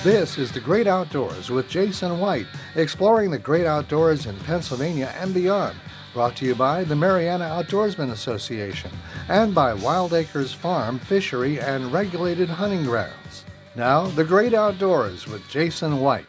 This is The Great Outdoors with Jason White, exploring the great outdoors in Pennsylvania and beyond. Brought to you by the Mariana Outdoorsmen Association and by Wild Acres Farm, Fishery, and Regulated Hunting Grounds. Now, The Great Outdoors with Jason White.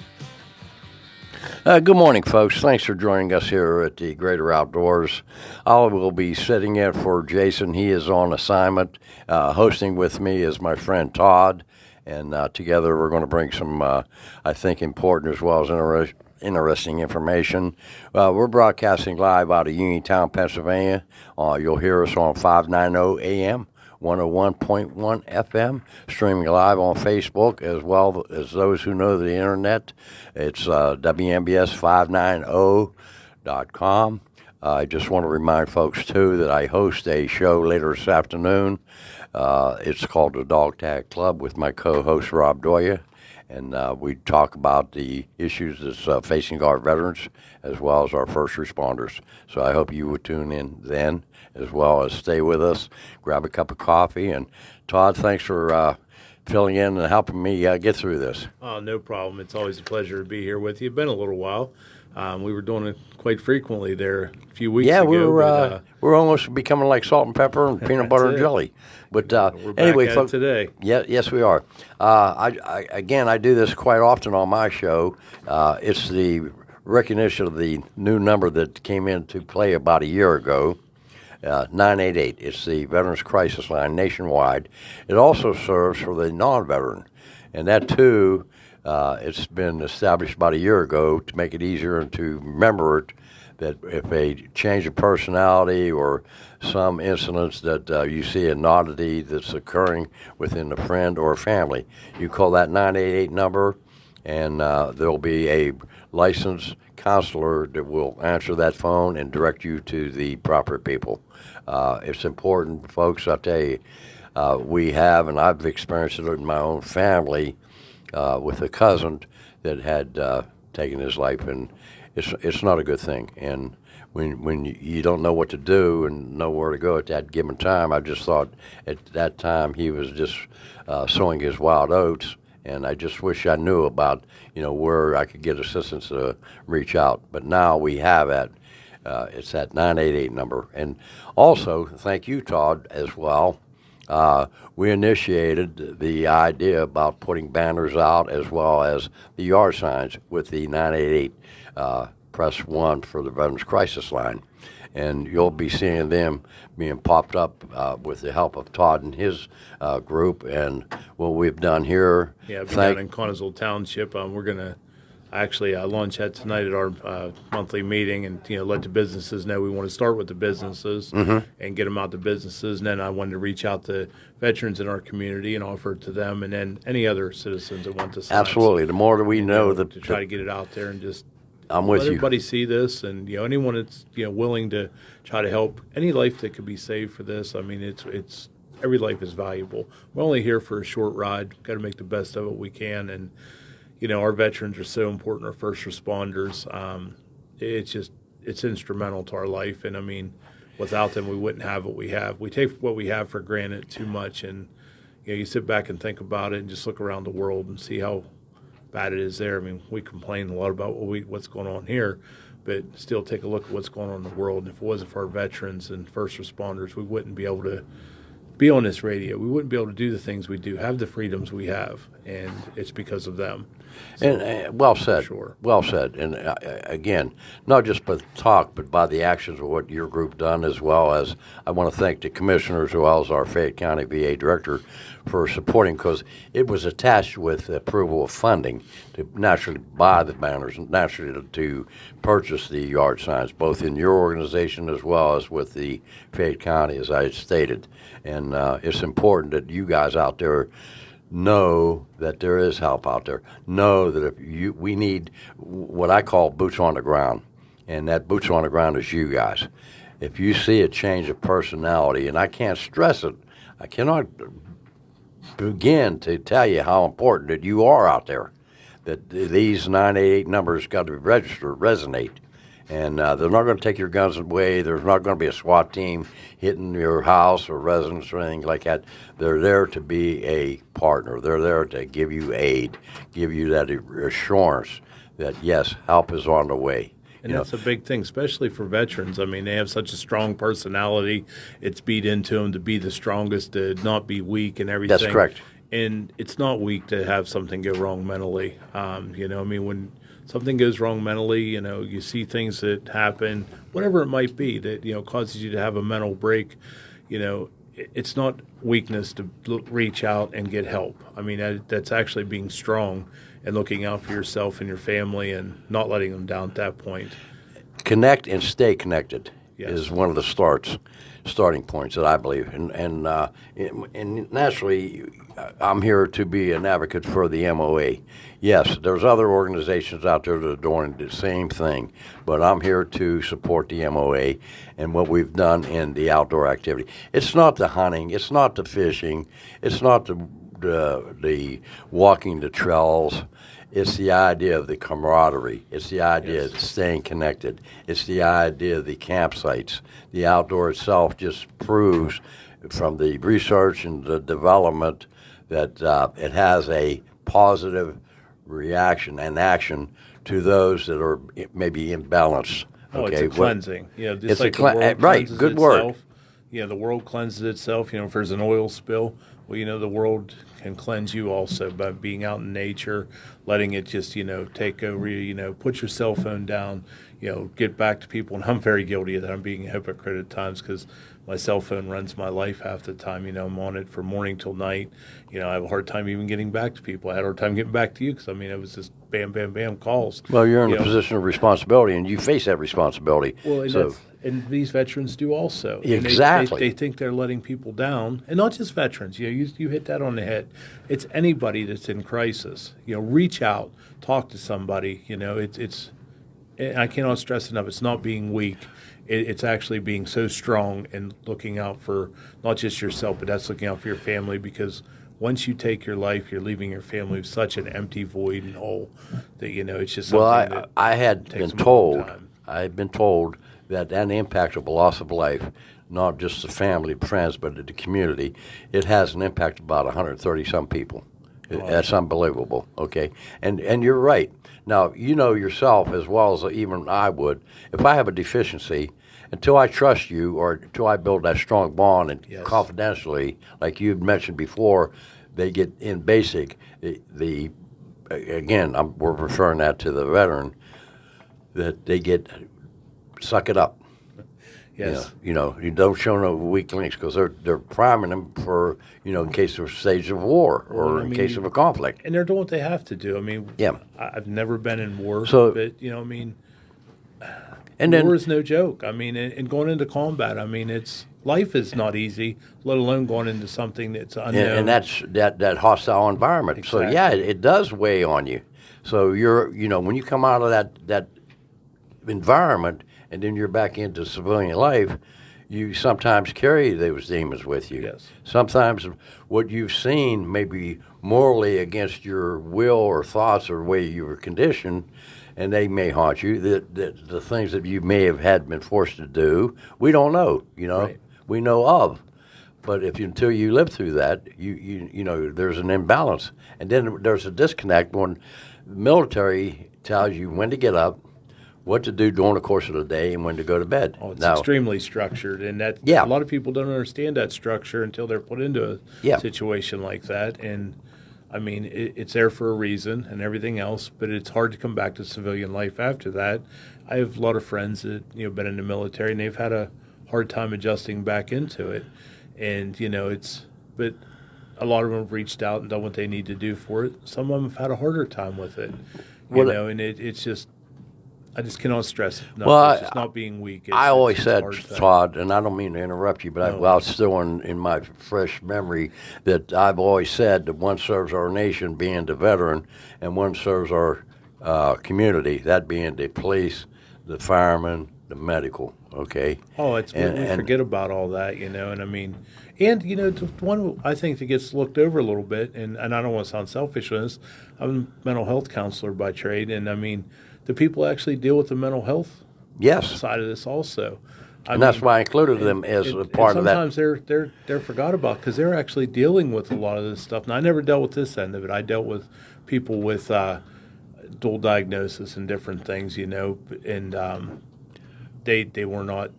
Good morning, folks. Thanks for joining us here at the Greater Outdoors. I will be sitting in for Jason. He is on assignment. Hosting with me is my friend Todd, and together we're going to bring some, I think, important as well as interesting information. We're broadcasting live out of Uniontown, Pennsylvania. You'll hear us on 590 AM. 101.1 FM, streaming live on Facebook, as well as those who know the internet. It's WNBS590.com. I just want to remind folks, too, that I host a show later this afternoon. It's called the Dog Tag Club with my co-host, Rob Doya. And we talk about the issues that's facing our veterans as well as our first responders. So I hope you would tune in then, as well as stay with us, grab a cup of coffee. And Todd, thanks for filling in and helping me get through this. Oh, no problem. It's always a pleasure to be here with you. It's been a little while. We were doing it quite frequently there a few weeks ago. Yeah, we're almost becoming like salt and pepper and peanut butter and jelly. But we're back anyway, at folks, it today. Yes, we are. I do this quite often on my show. It's the recognition of the new number that came into play about a year ago. 988. It's the Veterans Crisis Line nationwide. It also serves for the non-veteran, and that too. It's been established about a year ago to make it easier and to remember it, that if a change of personality or some incidents that you see an oddity that's occurring within a friend or a family, you call that 988 number, and there'll be a licensed counselor that will answer that phone and direct you to the proper people. It's important, folks, I'll tell you, we have, and I've experienced it in my own family, with a cousin that had taken his life, and it's not a good thing. And when you don't know what to do and know where to go at that given time, I just thought at that time he was just sowing his wild oats, and I just wish I knew about where I could get assistance to reach out. But now we have it. It's that 988 number, and also thank you, Todd, as well. We initiated the idea about putting banners out as well as the yard signs with the 988 press 1 for the Veterans Crisis Line. And you'll be seeing them being popped up with the help of Todd and his group. And what we've done here. Yeah, we're down in Connersville Township. We're going to actually launch that tonight at our monthly meeting, and let the businesses know we want to start with the businesses and get them out to businesses. And then I wanted to reach out to veterans in our community and offer it to them, and then any other citizens that want to sign. Absolutely. The more that we know, to try to get it out there and just I'm with let you. Everybody see this, and anyone that's willing to try to help any life that could be saved for this. I mean, it's every life is valuable. We're only here for a short ride. Got to make the best of it we can, and our veterans are so important, our first responders. It's instrumental to our life. And, I mean, without them, we wouldn't have what we have. We take what we have for granted too much. And, you sit back and think about it and just look around the world and see how bad it is there. I mean, we complain a lot about what's going on here, but still take a look at what's going on in the world. And if it wasn't for our veterans and first responders, we wouldn't be able to be on this radio. We wouldn't be able to do the things we do, have the freedoms we have, and it's because of them. So, and well said. Sure. Well said. And again, not just by talk, but by the actions of what your group done, as well as I want to thank the commissioners, as well as our Fayette County VA director, for supporting, because it was attached with approval of funding to naturally buy the banners, naturally to purchase the yard signs, both in your organization as well as with the Fayette County, as I stated. And it's important that you guys out there know that there is help out there. Know that we need what I call boots on the ground, and that boots on the ground is you guys. If you see a change of personality, and I can't stress it, I cannot begin to tell you how important that you are out there, that these 988 numbers got to be registered, resonate, And they're not going to take your guns away. There's not going to be a SWAT team hitting your house or residence or anything like that. They're there to be a partner. They're there to give you aid, give you that assurance that, yes, help is on the way. And that's a big thing, especially for veterans. I mean, they have such a strong personality. It's beat into them to be the strongest, to not be weak and everything. That's correct. And it's not weak to have something go wrong mentally. I mean, when something goes wrong mentally, you see things that happen, whatever it might be, that, causes you to have a mental break, it's not weakness to reach out and get help. I mean, that's actually being strong and looking out for yourself and your family and not letting them down at that point. Connect and stay connected is Yes. one of the starting points that I believe. And naturally, I'm here to be an advocate for the MOA. Yes, there's other organizations out there that are doing the same thing, but I'm here to support the MOA and what we've done in the outdoor activity. It's not the hunting, it's not the fishing, it's not the walking the trails. It's the idea of the camaraderie. It's the idea of staying connected. It's the idea of the campsites. The outdoor itself just proves from the research and the development that it has a positive reaction and action to those that are maybe imbalanced. Oh, it's a cleansing. Just it's like a right. cleanses Good itself. word. The world cleanses itself. If there's an oil spill, well, the world can cleanse you also by being out in nature, letting it just, take over you, put your cell phone down, get back to people. And I'm very guilty of that. I'm being a hypocrite at times because my cell phone runs my life half the time. I'm on it from morning till night. I have a hard time even getting back to people. I had a hard time getting back to you because, it was just bam, bam, bam calls. Well, you're in a position of responsibility, and you face that responsibility. Well, and, and these veterans do also. And Exactly. They think they're letting people down, and not just veterans. You hit that on the head. It's anybody that's in crisis. Reach out, talk to somebody. It's. I cannot stress enough. It's not being weak. It's actually being so strong and looking out for not just yourself, but that's looking out for your family, because once you take your life, you're leaving your family with such an empty void and hole that, it's just something that I had takes been a long told, time. I had been told that impact of a loss of life, not just the family, friends, but the community, it has an impact of about 130-some people. That's unbelievable, okay? And you're right. Now, yourself as well as even I would, if I have a deficiency, until I trust you or until I build that strong bond and confidentially, like you had mentioned before, they get in basic, again, we're referring that to the veteran, that they get, suck it up. Yes. You don't show no weak links because they're priming them for, in case of a stage of war or in case of a conflict. And they're doing what they have to do. Yeah. I've never been in war, So- but, And then, war is no joke. And going into combat, life is not easy, let alone going into something that's unknown. and that's that hostile environment. So Exactly. yeah, it does weigh on you. So you're, when you come out of that environment and then you're back into civilian life, you sometimes carry those demons with you. Yes. Sometimes what you've seen may be morally against your will or thoughts or the way you were conditioned, and they may haunt you. The things that you may have had been forced to do, we don't know. Right. We know of. But until you live through that, you know there's an imbalance, and then there's a disconnect when the military tells you when to get up, what to do during the course of the day, and when to go to bed. Oh, it's Now, extremely structured, and that Yeah. a lot of people don't understand that structure until they're put into a Yeah. situation like that. And it's there for a reason and everything else, but it's hard to come back to civilian life after that. I have a lot of friends that been in the military, and they've had a hard time adjusting back into it. And but a lot of them have reached out and done what they need to do for it. Some of them have had a harder time with it, and it's just. I just cannot stress it. No, Well, it's just not being weak. I always it's a said, hard thing. Todd, and I don't mean to interrupt you, but while it's still in my fresh memory, that I've always said that one serves our nation, being the veteran, and one serves our community, that being the police, the firemen, the medical. Okay. Oh, we forget about all that, the one I think that gets looked over a little bit, and I don't want to sound selfish on this. I'm a mental health counselor by trade, and the people actually deal with the mental health Yes. side of this also. And that's why I included them as a part of that. Sometimes they're forgot about because they're actually dealing with a lot of this stuff. And I never dealt with this end of it. I dealt with people with dual diagnosis and different things, and they were not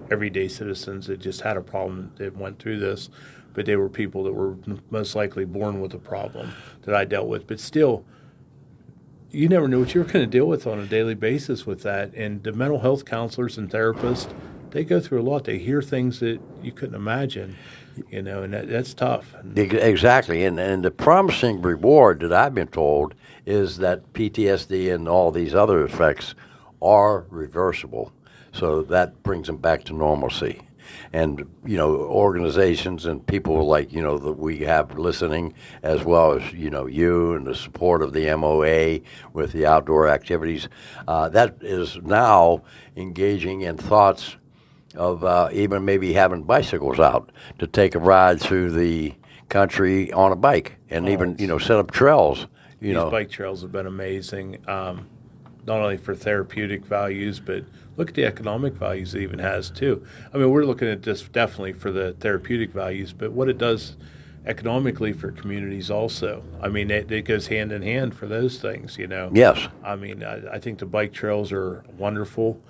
everyday citizens that just had a problem that went through this, but they were people that were most likely born with a problem that I dealt with. But still, you never knew what you were going to deal with on a daily basis with that. And the mental health counselors and therapists, they go through a lot. They hear things that you couldn't imagine, and that's tough. Exactly. And the promising reward that I've been told is that PTSD and all these other effects are reversible. So that brings them back to normalcy. And, organizations and people like, that we have listening, as well as, you and the support of the MOA with the outdoor activities, that is now engaging in thoughts of even maybe having bicycles out to take a ride through the country on a bike and set up trails. These bike trails have been amazing, not only for therapeutic values, but look at the economic values it even has, too. I mean, we're looking at this definitely for the therapeutic values, but what it does economically for communities also. I mean, it goes hand in hand for those things, Yes. I mean, I think the bike trails are wonderful.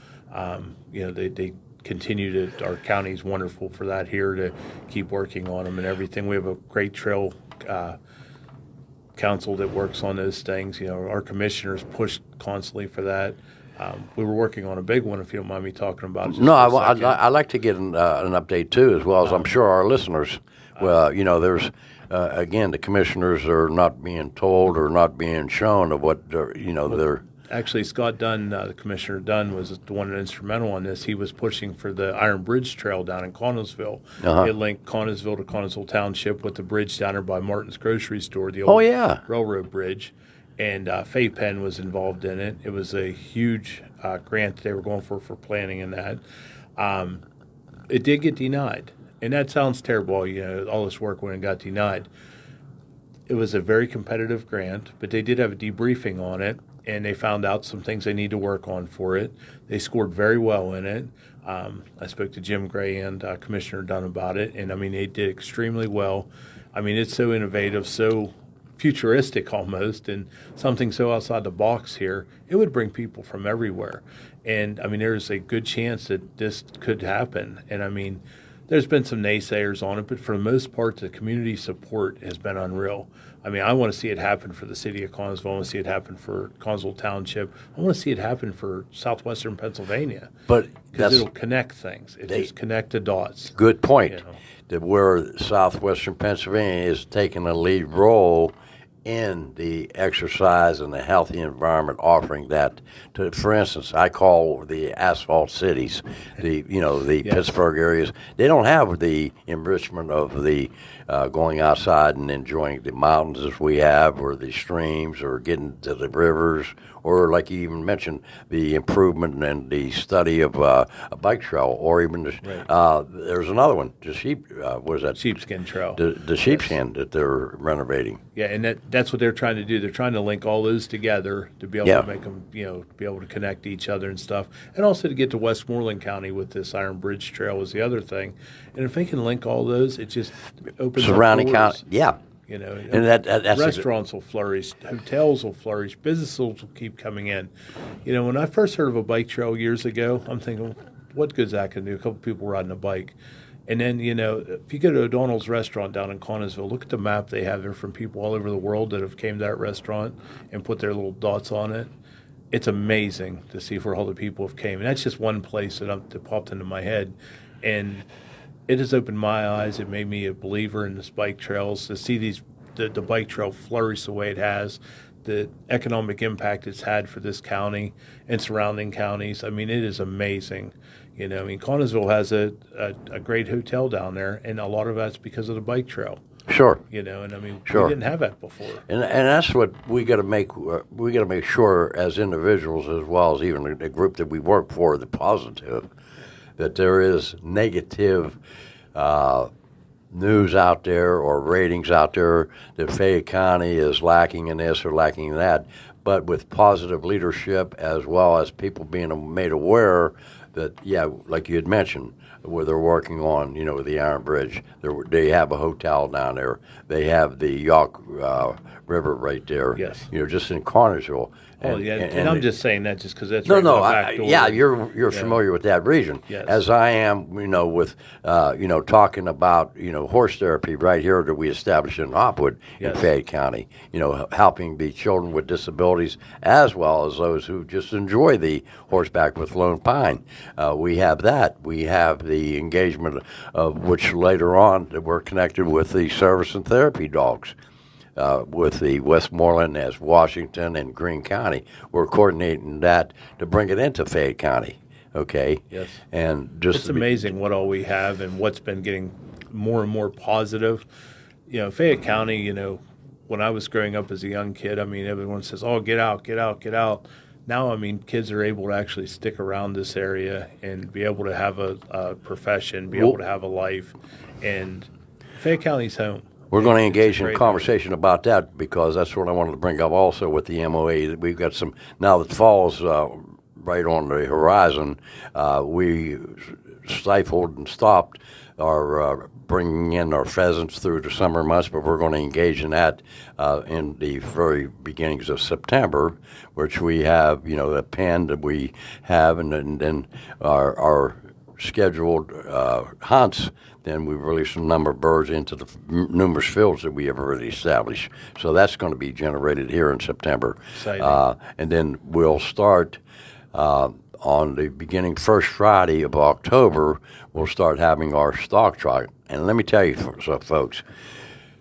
They continue to, our county's wonderful for that here to keep working on them and everything. We have a great trail council that works on those things. Our commissioners push constantly for that. We were working on a big one, if you don't mind me talking about it. No, I'd like to get an update, too, as well as I'm sure our listeners. Well, there's, again, the commissioners are not being told or not being shown of what, they're... Actually, Scott Dunn, the Commissioner Dunn, was the one instrumental on this. He was pushing for the Iron Bridge Trail down in Connellsville. It linked Connellsville to Connellsville Township with the bridge down there by Martin's Grocery Store, the old railroad bridge. And Fay Penn was involved in it. It was a huge grant they were going for planning in that. It did get denied. And that sounds terrible, all this work when it got denied. It was a very competitive grant, but they did have a debriefing on it, and they found out some things they need to work on for it. They scored very well in it. I spoke to Jim Gray and Commissioner Dunn about it, and, I mean, they did extremely well. I mean, it's so innovative, so futuristic almost, and something so outside the box here. It would bring people from everywhere. And, I mean, there's a good chance that this could happen. And, I mean, there's been some naysayers on it, but for the most part, the community support has been unreal. I mean, I want to see it happen for the city of Connellsville. I want to see it happen for Connellsville Township. I want to see it happen for southwestern Pennsylvania. But because it'll connect things. It just connect the dots. Good point. That where southwestern Pennsylvania is taking a lead role in the exercise and the healthy environment, offering that to, for instance, I call the asphalt cities, the Pittsburgh areas. They don't have the enrichment of the going outside and enjoying the mountains as we have, or the streams, or getting to the rivers, or like you even mentioned, the improvement and the study of a bike trail, or even there's another one, the what is that? Sheepskin Trail. The sheepskin that they're renovating. Yeah, and that's what they're trying to do. They're trying to link all those together to be able to make them, be able to connect to each other and stuff, and also to get to Westmoreland County with this Iron Bridge Trail was the other thing. And if they can link all those, it just opens surrounding up doors. County, and that's restaurants will flourish, hotels will flourish, businesses will keep coming in. When I first heard of a bike trail years ago, I'm thinking, what good's that going to do? A couple people riding a bike. And then, if you go to O'Donnell's restaurant down in Connellsville, look at the map they have there from people all over the world that have came to that restaurant and put their little dots on it. It's amazing to see where all the people have came. And that's just one place that popped into my head. And it has opened my eyes. It made me a believer in the bike trails, to see the bike trail flourish the way it has, the economic impact it's had for this county and surrounding counties. I mean, it is amazing. Connellsville has a great hotel down there, and a lot of that's because of the bike trail. Sure. And I mean, sure. We didn't have that before. And that's what we got to make. We got to make sure, as individuals, as well as even the group that we work for, the positive, that there is negative news out there or ratings out there that Fayette County is lacking in this or lacking in that. but with positive leadership as well as people being made aware that, yeah, like you had mentioned, where they're working on, the Iron Bridge. They have a hotel down there. They have the Yawk River right there. Yes. Just in Carnersville. And I'm just saying that just because that's No, right no, in the back door. yeah, you're familiar with that region, Yes. as I am. With talking about horse therapy right here that we established in Hopwood in Yes. Fayette County. Helping the children with disabilities as well as those who just enjoy the horseback with Lone Pine. We have that. We have the engagement of which later on that we're connected with the service and therapy dogs. With the Westmoreland as Washington and Greene County. We're coordinating that to bring it into Fayette County, okay? Yes. And just It's amazing what all we have and what's been getting more and more positive. Fayette County, when I was growing up as a young kid, everyone says, oh, get out, get out, get out. Now, kids are able to actually stick around this area and be able to have a profession, be able to have a life. And Fayette County's home. We're going to engage in a conversation about that because that's what I wanted to bring up also with the MOA. We've got some, now that fall's right on the horizon, we stifled and stopped our bringing in our pheasants through the summer months, but we're going to engage in that in the very beginnings of September, which we have, a pen that we have, and then our scheduled hunts. Then we release a number of birds into the numerous fields that we have already established. So that's going to be generated here in September. And then we'll start on the beginning first Friday of October, we'll start having our stock trot. And let me tell you, folks,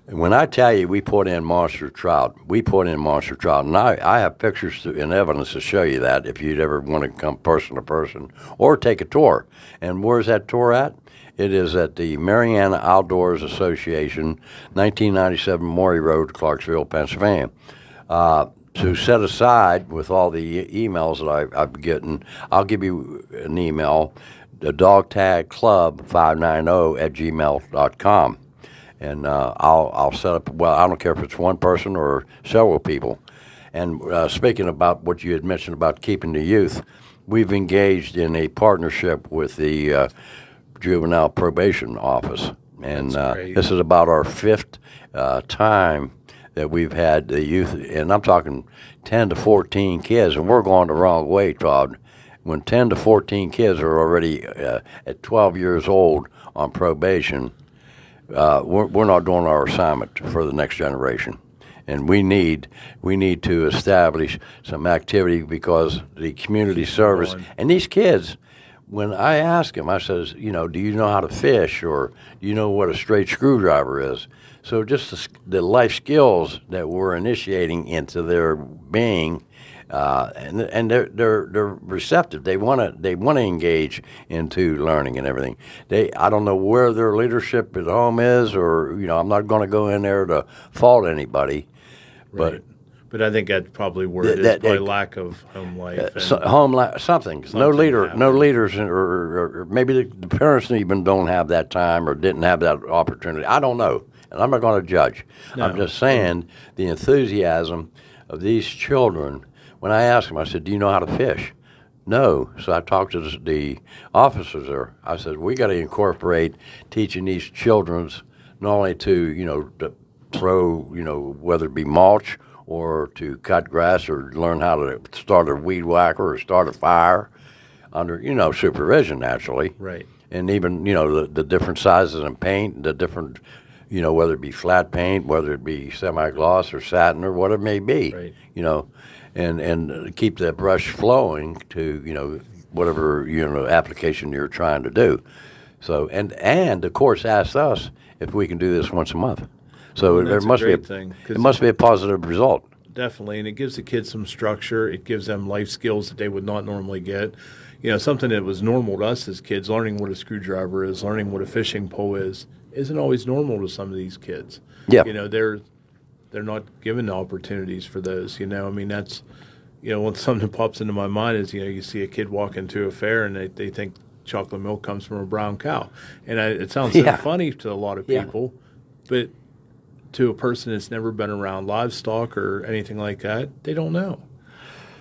when I tell you we put in monster trout, and I have pictures and evidence to show you that if you'd ever want to come person to person or take a tour. And where's that tour at? It is at the Mariana Outdoors Association, 1997 Maury Road, Clarksville, Pennsylvania. To set aside with all the emails that I've been getting, I'll give you an email, the dogtagclub590@gmail.com. And I'll set up, well, I don't care if it's one person or several people. And speaking about what you had mentioned about keeping the youth, we've engaged in a partnership with the Juvenile Probation Office. And this is about our fifth time that we've had the youth, and I'm talking 10 to 14 kids, and we're going the wrong way, Todd. When 10 to 14 kids are already at 12 years old on probation, we're not doing our assignment for the next generation. And we need to establish some activity because the community service, and these kids, when I ask them, I says, do you know how to fish, or do you know what a straight screwdriver is? So just the life skills that we're initiating into their being, and they're receptive. They want to engage into learning and everything. I don't know where their leadership at home is, or I'm not going to go in there to fault anybody, right. But I think that's probably where it is, probably lack of home life. Something. No leaders, or maybe the parents even don't have that time or didn't have that opportunity. I don't know, and I'm not going to judge. No. I'm just saying the enthusiasm of these children. When I asked them, I said, do you know how to fish? No. So I talked to the officers there. I said, we got to incorporate teaching these children not only to throw, whether it be mulch or to cut grass or learn how to start a weed whacker or start a fire under, supervision, naturally. Right. And even, the different sizes of paint, the different, whether it be flat paint, whether it be semi-gloss or satin or what it may be, right. And keep the brush flowing to, whatever, application you're trying to do. So, and the course asks us if we can do this once a month. So there must be it must be a positive result. Definitely, and it gives the kids some structure. It gives them life skills that they would not normally get. Something that was normal to us as kids, learning what a screwdriver is, learning what a fishing pole is, isn't always normal to some of these kids. Yeah. They're not given the opportunities for those. That's when something pops into my mind is you see a kid walk into a fair and they think chocolate milk comes from a brown cow, and it sounds so funny to a lot of people, but to a person that's never been around livestock or anything like that, they don't know.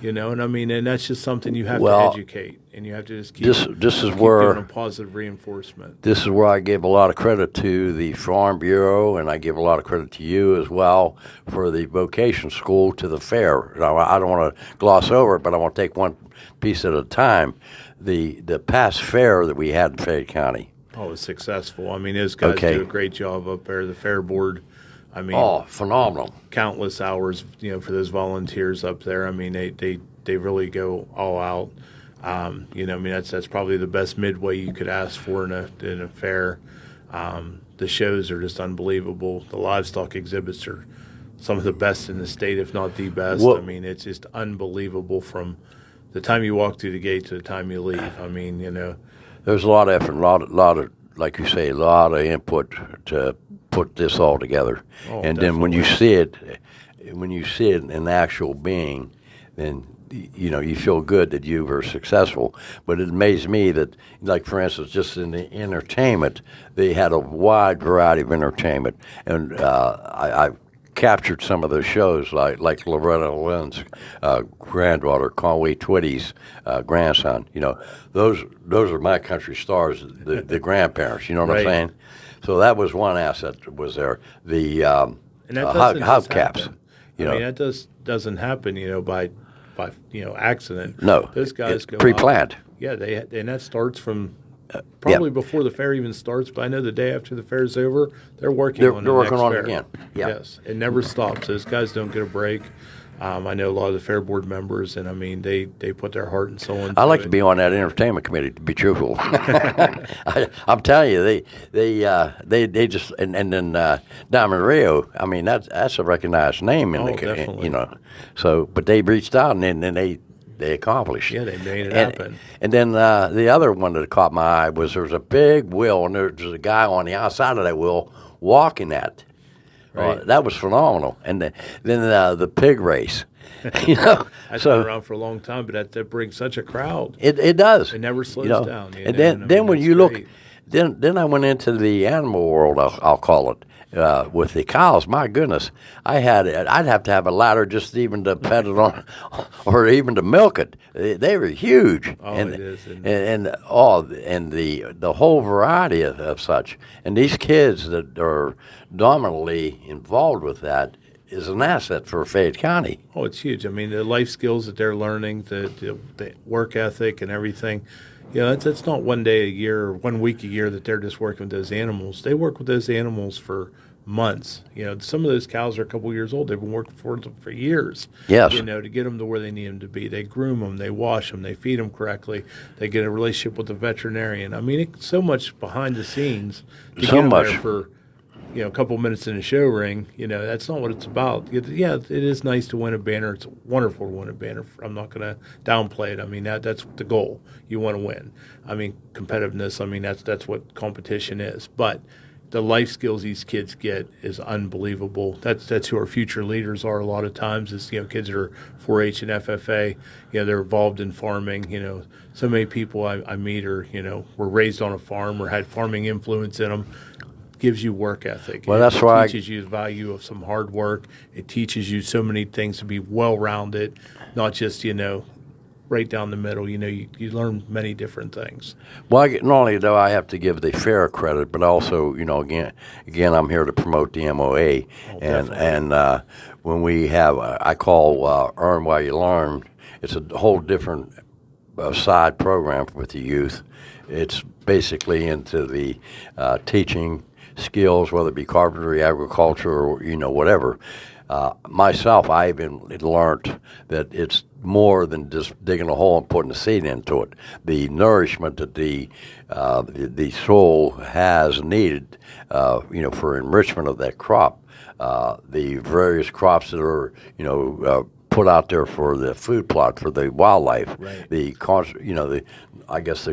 And I mean, and that's just something you have Well, to educate, and you have to just keep this is keep where giving a positive reinforcement. this is where I give a lot of credit to the Farm Bureau, and I give a lot of credit to you as well for the vocation school to the fair. Now, I don't want to gloss over it, but I want to take one piece at a time. The past fair that we had in Fayette County. Oh, it's successful. I mean, those guys Okay. do a great job up there. The fair board, I mean, Oh, phenomenal. countless hours, for those volunteers up there. I mean, they really go all out. I mean, that's probably the best midway you could ask for in a fair. The shows are just unbelievable. The livestock exhibits are some of the best in the state, if not the best. Well, I mean, it's just unbelievable from the time you walk through the gate to the time you leave. I mean, There's a lot of effort, lot of, like you say, a lot of input to put this all together. Oh, And then when you definitely. see it in actual being, then you feel good that you were successful. But it amazed me that, like for instance, just in the entertainment, they had a wide variety of entertainment, and I captured some of those shows, like Loretta Lynn's granddaughter, Conway Twitty's grandson. Those are my country stars, the grandparents. You know what I'm Right. saying? So that was one asset that was there. The And that doesn't just hubcaps. happen. I mean, that doesn't happen, by accident. No, Those guys it's go pre-planned. out. Yeah, and that starts from probably before the fair even starts. But I know the day after the fair's over, they're working They're on the working next on it fair. again. Yeah. Yes, it never stops. Those guys don't get a break. I know a lot of the fair board members, and I mean they put their heart and soul into I like it. to be on that entertainment committee. To be truthful, I'm telling you, they just and then Diamond Rio. I mean that's a recognized name in Definitely. So, but they reached out and then they accomplished. Yeah, they made it and, happen. And then the other one that caught my eye was there was a big wheel and there was a guy on the outside of that wheel walking that. Right. That was phenomenal. And then the pig race. That's been around for a long time, but that brings such a crowd. It does. It never slows down. And then when that's you look, great. then I went into the animal world. I'll call it with the cows. My goodness, I'd have to have a ladder just even to pet it on, or even to milk it. They were huge. Oh, and, it is. and the whole variety of such. And these kids that are dominantly involved with that is an asset for Fayette County. Oh, it's huge. I mean, the life skills that they're learning, the work ethic and everything. That's not one day a year or 1 week a year that they're just working with those animals. They work with those animals for months. Some of those cows are a couple years old. They've been working for them for years. Yes. To get them to where they need them to be. They groom them. They wash them. They feed them correctly. They get a relationship with the veterinarian. I mean, it's so much behind the scenes to So get them much. there for a couple minutes in a show ring. That's not what it's about. Yeah, it is nice to win a banner. It's wonderful to win a banner. I'm not going to downplay it. I mean, that's the goal. You want to win. I mean, competitiveness. I memean, that's what competition is. But the life skills these kids get is unbelievable. That's who our future leaders are. A lot of times, is kids that are 4-H and FFA. They're involved in farming. So many people I meet are were raised on a farm or had farming influence in them. Gives you work ethic. Well, that's why it teaches you the value of some hard work. It teaches you so many things to be well-rounded, not just right down the middle. You learn many different things. Well, not only do I have to give the fair credit, but also, again, I'm here to promote the MOA, and when we have, I call Earn While You Learn. It's a whole different side program with the youth. It's basically into the teaching skills, whether it be carpentry, agriculture, or whatever. Myself, I even learned that it's more than just digging a hole and putting a seed into it. The nourishment that the soil has needed, for enrichment of that crop. The various crops that are, put out there for the food plot for the wildlife. Right. The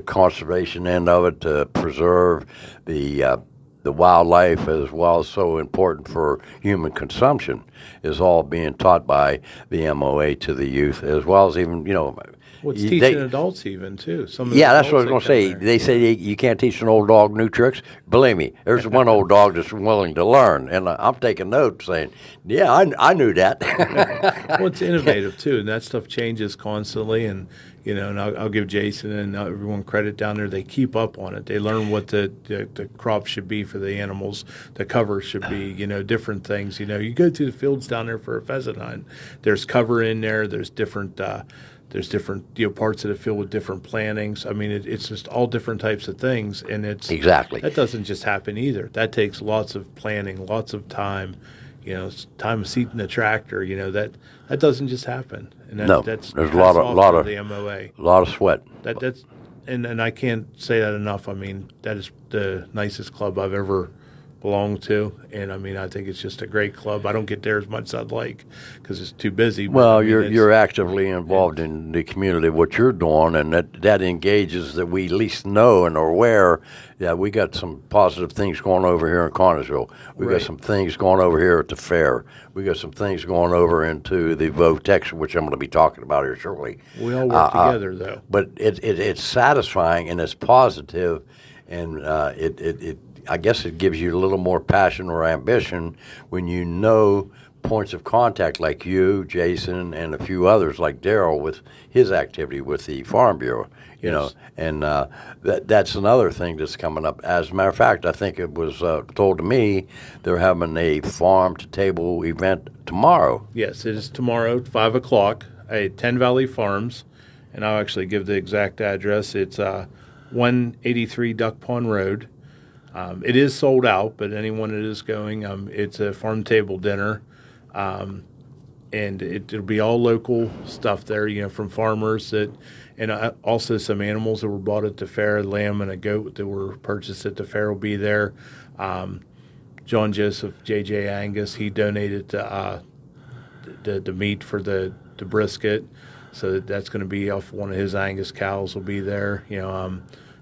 conservation end of it to preserve the wildlife as well as so important for human consumption is all being taught by the MOA to the youth, as well as even, Well, it's teaching adults even too. Yeah, that's what I was going to say. They say you can't teach an old dog new tricks. Believe me, there's one old dog that's willing to learn, and I'm taking notes, saying, "Yeah, I knew that." Well, it's innovative too, and that stuff changes constantly. And and I'll give Jason and everyone credit down there. They keep up on it. They learn what the crop should be for the animals, the cover should be, different things. You go to the fields down there for a pheasant hunt. There's cover in there. There's different. There's different parts of the field with different plantings. I mean, it's just all different types of things, and it's exactly that doesn't just happen either. That takes lots of planning, lots of time. Time of seating the tractor. That doesn't just happen. And there's a lot of the MOA, a lot of sweat. That's and I can't say that enough. I mean, that is the nicest club I've ever belong to, and I mean, I think it's just a great club. I don't get there as much as I'd like because it's too busy. Well, you're actively involved in the community, what you're doing, and that engages that we at least know and are aware. Yeah, we got some positive things going over here in Carnersville. We got some things going over here at the fair. We got some things going over into the Votex, which I'm going to be talking about here shortly. We all work together, though. But it's satisfying and it's positive, and I guess it gives you a little more passion or ambition when you know points of contact like you, Jason, and a few others like Daryl with his activity with the Farm Bureau. And that's another thing that's coming up. As a matter of fact, I think it was told to me they're having a farm-to-table event tomorrow. Yes, it is tomorrow at 5 o'clock at 10 Valley Farms, and I'll actually give the exact address. It's 183 Duck Pond Road. It is sold out, but anyone that is going, it's a farm-table dinner. And it'll be all local stuff there, from farmers and also some animals that were bought at the fair. A lamb and a goat that were purchased at the fair will be there. John Joseph, J.J. Angus, he donated the meat for the brisket, so that's going to be off one of his Angus cows will be there.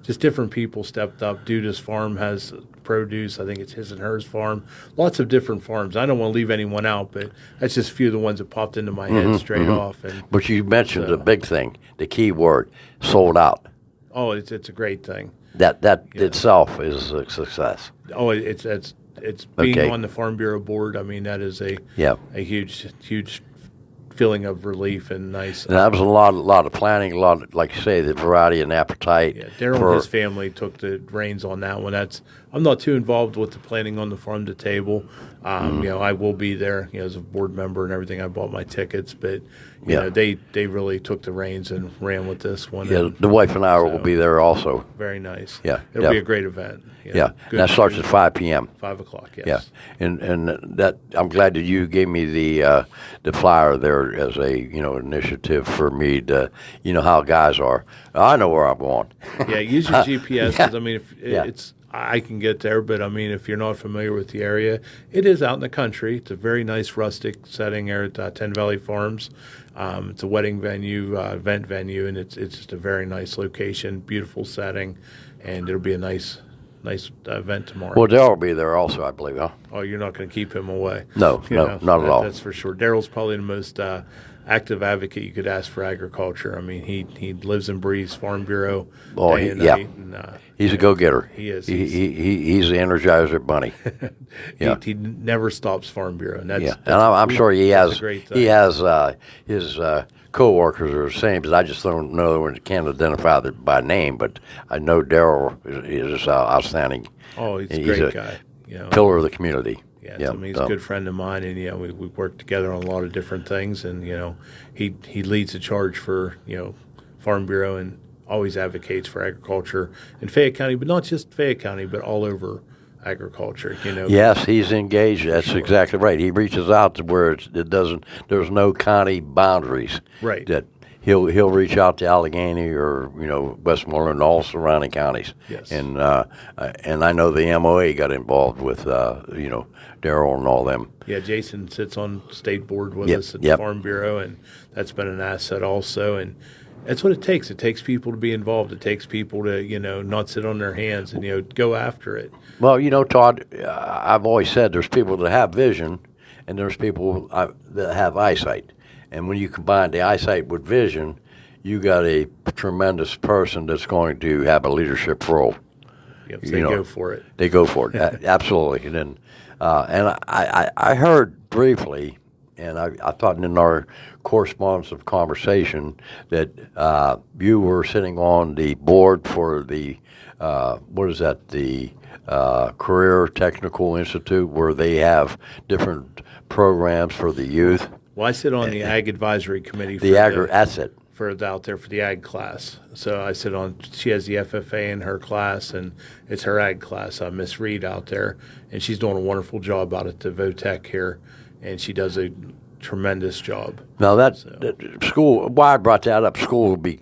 Just different people stepped up. Duda's Farm has produce. I think it's his and hers farm. Lots of different farms. I don't want to leave anyone out, but that's just a few of the ones that popped into my head straight off. And but you mentioned the big thing, the key word, sold out. Oh, it's a great thing. That itself is a success. Oh, it's being on the Farm Bureau board. I mean, that is a huge feeling of relief and nice. And that was a lot of planning, like you say, the variety and appetite. Yeah, Daryl and his family took the reins on that one. I'm not too involved with the planning on the farm to table. I will be there, as a board member and everything. I bought my tickets, but they really took the reins and ran with this one. Yeah, the wife and I will be there also. Very nice. Yeah, it'll be a great event. And that starts at 5 p.m. 5 o'clock. Yes. Yeah, and that I'm glad that you gave me the flyer there as a initiative for me to how guys are. I know where I'm going. Yeah, use your GPS because it's. I can get there, but if you're not familiar with the area, it is out in the country. It's a very nice rustic setting there at 10 Valley Farms. It's a wedding venue, event venue, and it's just a very nice location, beautiful setting, and it'll be a nice event tomorrow. Well, Daryl will be there also, I believe, huh? Oh, you're not going to keep him away. No, not at all. That's for sure. Daryl's probably the most active advocate you could ask for agriculture. He lives and breathes Farm Bureau day and night. And, he's a go-getter. He is. He's the Energizer bunny. He never stops Farm Bureau. And that's I'm sure he has. He has his co-workers are the same, but I just don't know and can't identify them by name. But I know Daryl is outstanding. Oh, he's a great guy. Pillar of the community. Yeah, he's a good friend of mine, and we work together on a lot of different things. And he leads the charge for Farm Bureau and always advocates for agriculture in Fayette County, but not just Fayette County, but all over agriculture. Yes, he's engaged. That's exactly right. He reaches out to where there's no county boundaries. Right. That he'll reach out to Allegheny or Westmoreland, all surrounding counties. Yes. And I know the MOA got involved with Daryl and all them. Yeah, Jason sits on state board with us at the Farm Bureau, and that's been an asset also. And that's what it takes. It takes people to be involved. It takes people to not sit on their hands and go after it. Well, Todd, I've always said there's people that have vision, and there's people that have eyesight. And when you combine the eyesight with vision, you got a tremendous person that's going to have a leadership role. Yep, they go for it. They go for it. Absolutely. And then, I heard briefly, and I thought in our correspondence of conversation that you were sitting on the board for the what is that, the Career Technical Institute, where they have different programs for the youth. Well, I sit on the Ag Advisory Committee for That's it. for out there for the ag class. So I sit on. She has the FFA in her class, and it's her ag class. Miss Reed out there, and she's doing a wonderful job out at the VOTEC here, and she does a tremendous job. Now that school, why I brought that up, school will be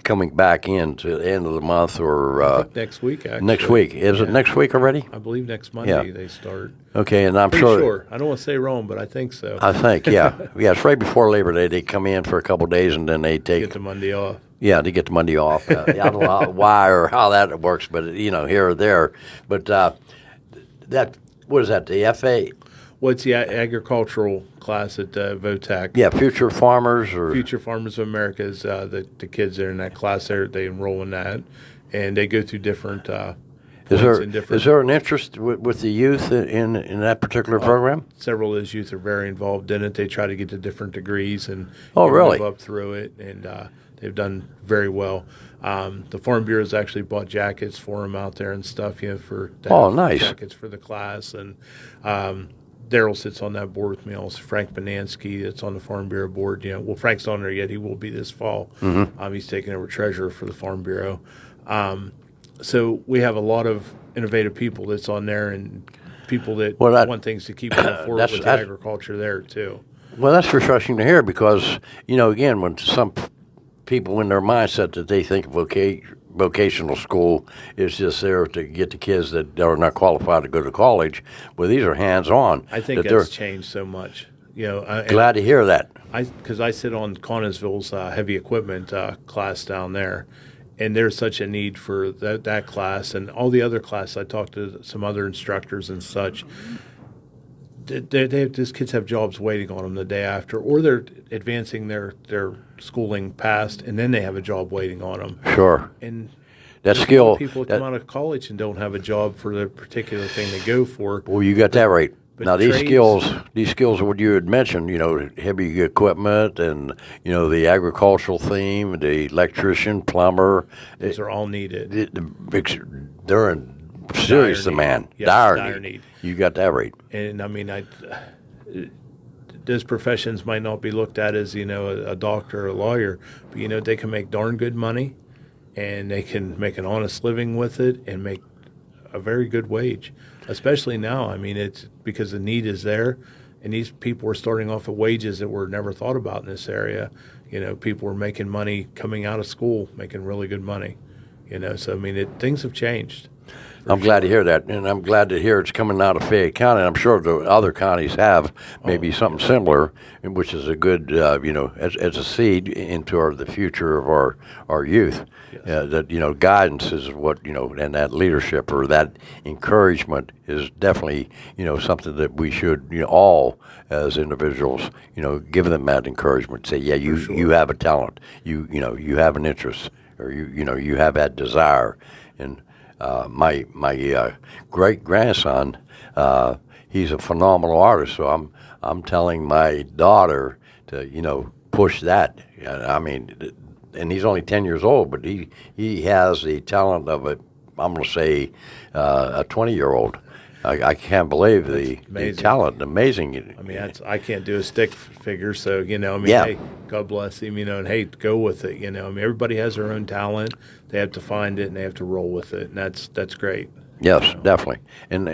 coming back in to the end of the month or Next week, actually. next week. Is it next week already? I believe next Monday they start. Okay, and I'm Pretty sure. sure. I don't want to say wrong, but I think so. I think, yeah. It's right before Labor Day. They come in for a couple of days and then they take. Get the Monday off. Yeah, to get the Monday off. I don't know why or how that works, but, here or there. But what is that, the FA? Well, it's the agricultural class at VOTEC. Yeah, Future Farmers or. Future Farmers of America is the kids that are in that class. They enroll in that, and they go through different Is there an interest with the youth in that particular program? Several of those youth are very involved in it. They try to get to different degrees and really? move up through it, and they've done very well. The Farm Bureau's actually bought jackets for them out there and stuff, for nice jackets for the class. And Daryl sits on that board with me also. Frank Banansky that's on the Farm Bureau board. Well, Frank's not on there yet. He will be this fall. Mm-hmm. He's taking over treasurer for the Farm Bureau. So we have a lot of innovative people that's on there, and people that want things to keep going forward with agriculture there too. Well, that's refreshing to hear because, again, when some people in their mindset that they think vocational school is just there to get the kids that are not qualified to go to college, well, these are hands-on. I think that's changed so much. Glad to hear that. Because I sit on Connellsville's heavy equipment class down there, and there's such a need for that class and all the other classes. I talked to some other instructors and such. These kids have jobs waiting on them the day after, or they're advancing their schooling past, and then they have a job waiting on them. Sure. And that skill. People come out of college and don't have a job for the particular thing they go for. Well, you got that right. Now these trades, skills, what you had mentioned, heavy equipment and the agricultural theme, the electrician, plumber, those are all needed. They're in serious demand. Yes, dire need. You got that right. And I mean, those professions might not be looked at as a doctor or a lawyer, but they can make darn good money, and they can make an honest living with it and make a very good wage. Especially now, I mean, it's because the need is there, and these people were starting off at wages that were never thought about in this area. People were making money coming out of school, making really good money. So I mean, things have changed. I'm glad to hear that, and I'm glad to hear it's coming out of Fayette County. I'm sure the other counties have maybe something similar, which is a good, as a seed into the future of our youth. Yes. That guidance is what and that leadership or that encouragement is definitely something that we should all as individuals give them that encouragement. Say, yeah, you have a talent, you have an interest, or you have that desire, and. My great grandson, he's a phenomenal artist. So I'm telling my daughter to push that. I mean, and he's only 10 years old, but he has the talent of I'm going to say a 20-year-old. I can't believe the talent, amazing. I mean, I can't do a stick figure, so Yeah. Hey, God bless him, and hey, go with it. I mean, everybody has their own talent. They have to find it and they have to roll with it, and that's great. Yes, definitely, and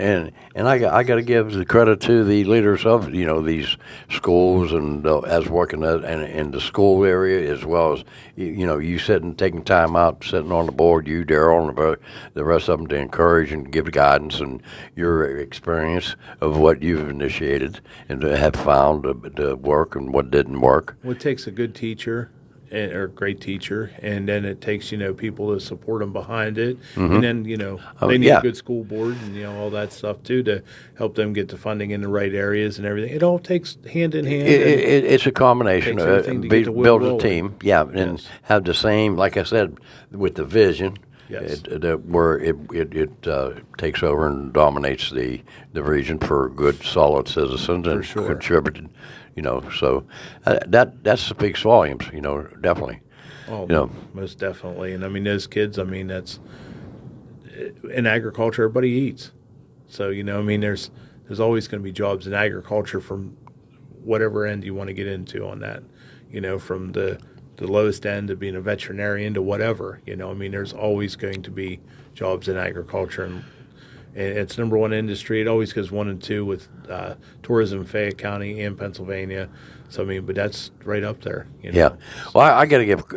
I got to give the credit to the leaders of these schools and as working in the school area as well as you sitting taking time out sitting on the board, you Daryl and the rest of them to encourage and give guidance and your experience of what you've initiated and have found to work and what didn't work. Well, it takes a good teacher or a great teacher, and then it takes people to support them behind it, Mm-hmm. and then Oh, they need yeah. a good school board and all that stuff too to help them get the funding in the right areas and everything. It all takes hand in hand. It's a combination. Takes everything to get the wheel Build a rolling. team, yeah, and Yes. have the same, like I said, with the vision, Yes. where it takes over and dominates the region for good, solid citizens and sure. contributed, So that speaks volumes, definitely. Oh, most definitely. And I mean, those kids, I mean, that's in agriculture, everybody eats. So, there's always going to be jobs in agriculture from whatever end you want to get into on that, from the lowest end to being a veterinarian to whatever, there's always going to be jobs in agriculture. And it's number one industry. It always goes 1 and 2 with tourism, Fayette County and Pennsylvania. So, but that's right up there. Yeah. Well, I got to give,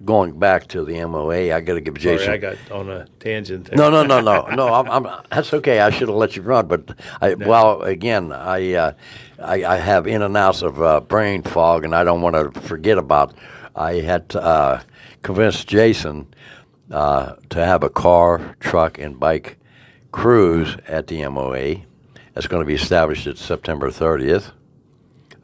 going back to the MOA, I got to give Jason. Sorry, I got on a tangent there. No. I'm that's okay. I should have let you run, but again, I have in and outs of brain fog, and I don't want to forget about. I had to convince Jason to have a car, truck, and bike cruise at the MOA. That's going to be established at September 30th.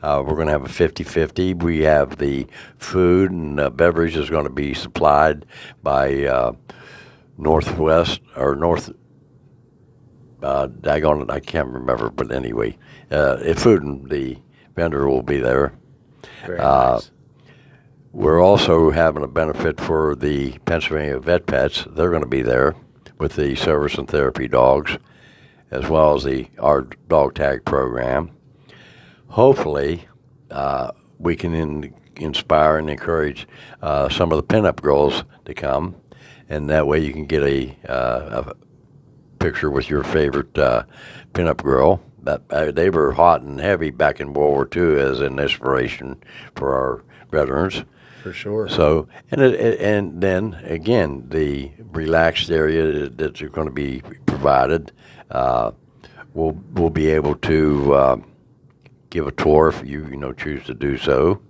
We're going to have a 50-50. We have the food and beverage is going to be supplied by Northwest or North. I can't remember, but anyway, food and the vendor will be there. Very nice. We're also having a benefit for the Pennsylvania vet pets. They're going to be there with the service and therapy dogs, as well as our dog tag program. Hopefully, we can inspire and encourage some of the pinup girls to come, and that way you can get a picture with your favorite pinup girl. They were hot and heavy back in World War II as an inspiration for our veterans. For sure. So, and then again, the relaxed area that's going to be provided, we'll be able to give a tour if you choose to do so.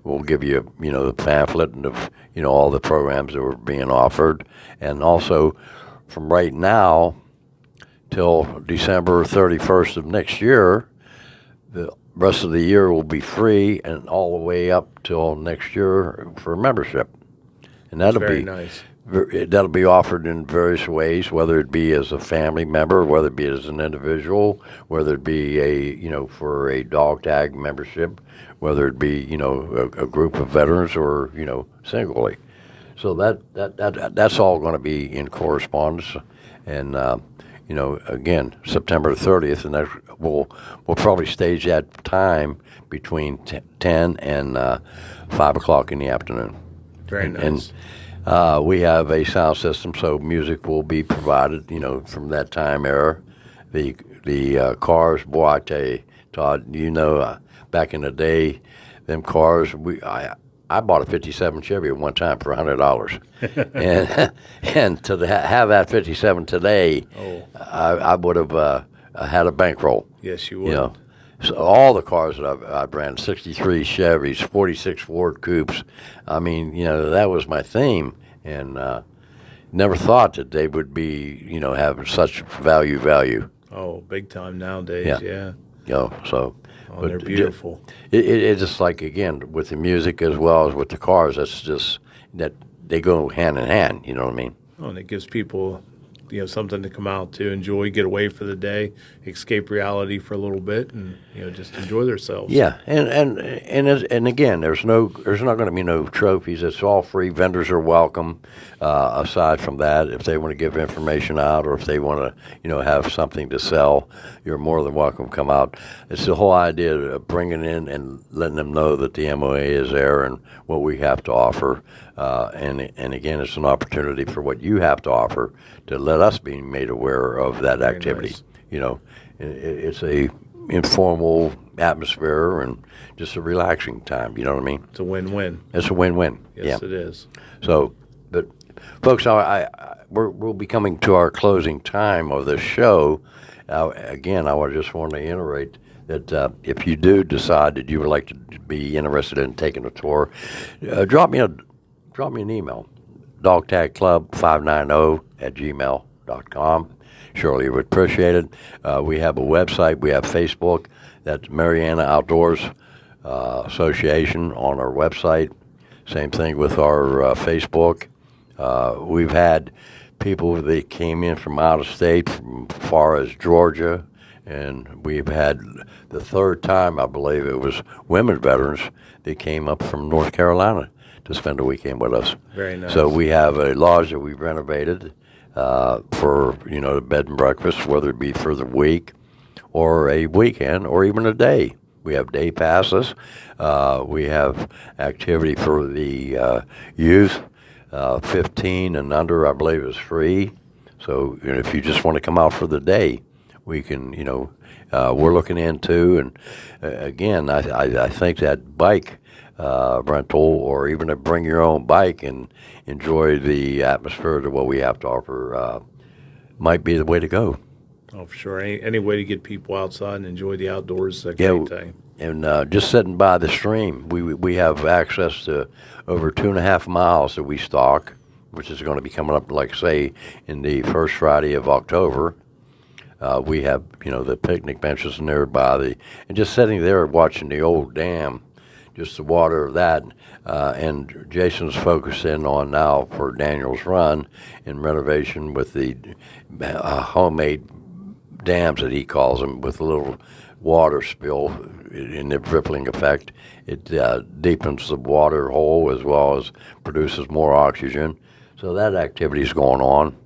We'll give you the pamphlet and all the programs that are being offered, and also from right now till December 31st of next year, the rest of the year will be free, and all the way up till next year for membership, and that'll very be nice. That'll be offered in various ways, whether it be as a family member, whether it be as an individual, whether it be for a dog tag membership, whether it be a group of veterans or singly. So that's all going to be in correspondence, and again, September 30th, and we'll probably stage that time between 10 and 5 o'clock in the afternoon. Very nice. And we have a sound system, so music will be provided, from that time era. The cars, boy, I tell you, Todd, back in the day, them cars, I bought a 57 Chevy at one time for $100, and to have that 57 today, I would have had a bankroll. Yes, you would. So all the cars that I've ran, 63 Chevys, 46 Ford Coupes. I mean, that was my theme, and never thought that they would be, having such value. Oh, big time nowadays. Yeah. So. Oh, they're beautiful. It's just like, again, with the music as well as with the cars, that's just that they go hand in hand, you know what I mean? Oh, and it gives people, something to come out to enjoy, get away for the day, escape reality for a little bit, and just enjoy themselves. Yeah, and again, there's not going to be no trophies. It's all free. Vendors are welcome. Aside from that, if they want to give information out or if they want to, have something to sell, you're more than welcome to come out. It's the whole idea of bringing in and letting them know that the MOA is there and what we have to offer. And again, it's an opportunity for what you have to offer to let us be made aware of that Very activity. Nice. It's a informal atmosphere and just a relaxing time. You know what I mean? It's a win-win. It's a win-win. Yes, yeah. it is. So, but folks, we'll be coming to our closing time of this show. Again, just want to reiterate that if you do decide that you would like to be interested in taking a tour, drop me an email, dogtagclub590@gmail.com. Surely you would appreciate it. We have a website. We have Facebook. That's Mariana Outdoors Association on our website. Same thing with our Facebook. We've had people that came in from out of state, from far as Georgia, and we've had the third time, I believe it was women veterans that came up from North Carolina to spend a weekend with us. Very nice. So we have a lodge that we've renovated for the bed and breakfast, whether it be for the week or a weekend or even a day. We have day passes. We have activity for the youth. 15 and under, I believe, is free. So if you just want to come out for the day, we can, we're looking into. And again, I think that bike rental, or even to bring your own bike and enjoy the atmosphere of what we have to offer, might be the way to go. Oh, for sure. Any way to get people outside and enjoy the outdoors is a great thing. And just sitting by the stream, we have access to over 2.5 miles that we stock, which is going to be coming up, like say, in the first Friday of October. We have the picnic benches nearby, and just sitting there watching the old dam, just the water of that. And Jason's focusing on now for Daniel's Run in renovation with the homemade dams that he calls them, with a little water spill in the rippling effect. It deepens the water hole as well as produces more oxygen. So that activity is going on.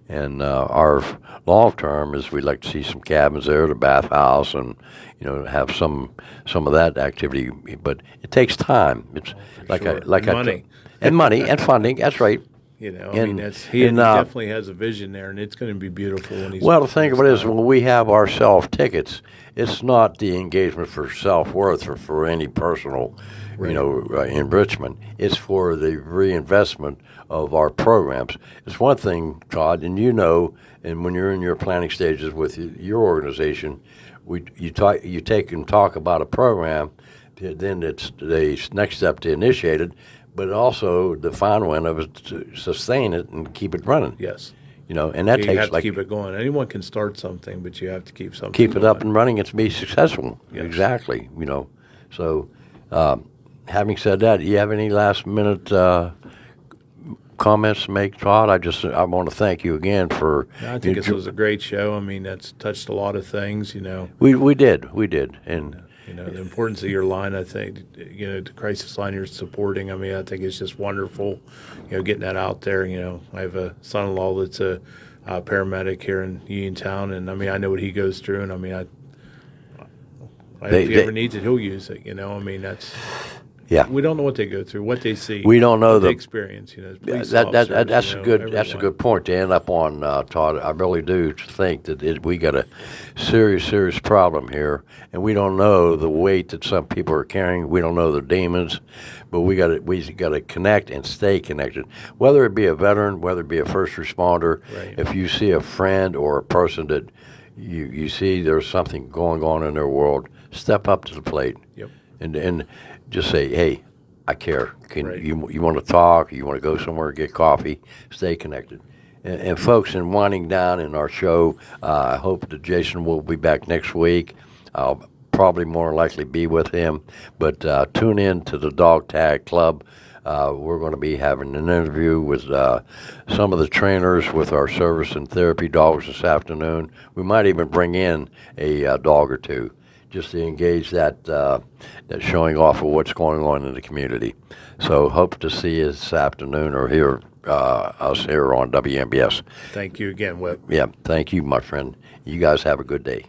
And our long term is we'd like to see some cabins there, the bathhouse, and have some of that activity. But it takes time. It's money and money and funding. That's right. He definitely has a vision there, and it's going to be beautiful when he's. Well, the thing of it is, when we have our self tickets, it's not the engagement for self-worth or for any personal, enrichment. It's for the reinvestment of our programs. It's one thing, Todd, and and when you're in your planning stages with your organization, you take and talk about a program, then it's the next step to initiate it. But also the final end of it to sustain it and keep it running. Yes. And that you takes have to keep it going. Anyone can start something, but you have to keep something. Keep it up and running and to be successful. Yes. Exactly. So, having said that, do you have any last minute comments to make, Todd? I want to thank you again for. I think this was a great show. I mean, that's touched a lot of things. We did, and. The importance of your line, I think, the crisis line you're supporting, I mean, I think it's just wonderful, getting that out there. I have a son-in-law that's a paramedic here in Uniontown, and, I mean, I know what he goes through, and, I mean, if he ever needs it, he'll use it, I mean, that's – yeah. We don't know what they go through, what they see. We don't know the experience. That's a good point to end up on, Todd. I really do think that we got a serious problem here, and we don't know the weight that some people are carrying. We don't know the demons, but we got to connect and stay connected. Whether it be a veteran, whether it be a first responder, right. If you see a friend or a person that you see there's something going on in their world, step up to the plate. Yep. And just say, hey, I care. Right. You want to talk? You want to go somewhere, get coffee? Stay connected. And folks, in winding down in our show, I hope that Jason will be back next week. I'll probably more likely be with him. But tune in to the Dog Tag Club. We're going to be having an interview with some of the trainers with our service and therapy dogs this afternoon. We might even bring in a dog or two, just to engage that showing off of what's going on in the community. So hope to see you this afternoon or hear us here on WMBS. Thank you again, Whip. Yeah, thank you, my friend. You guys have a good day.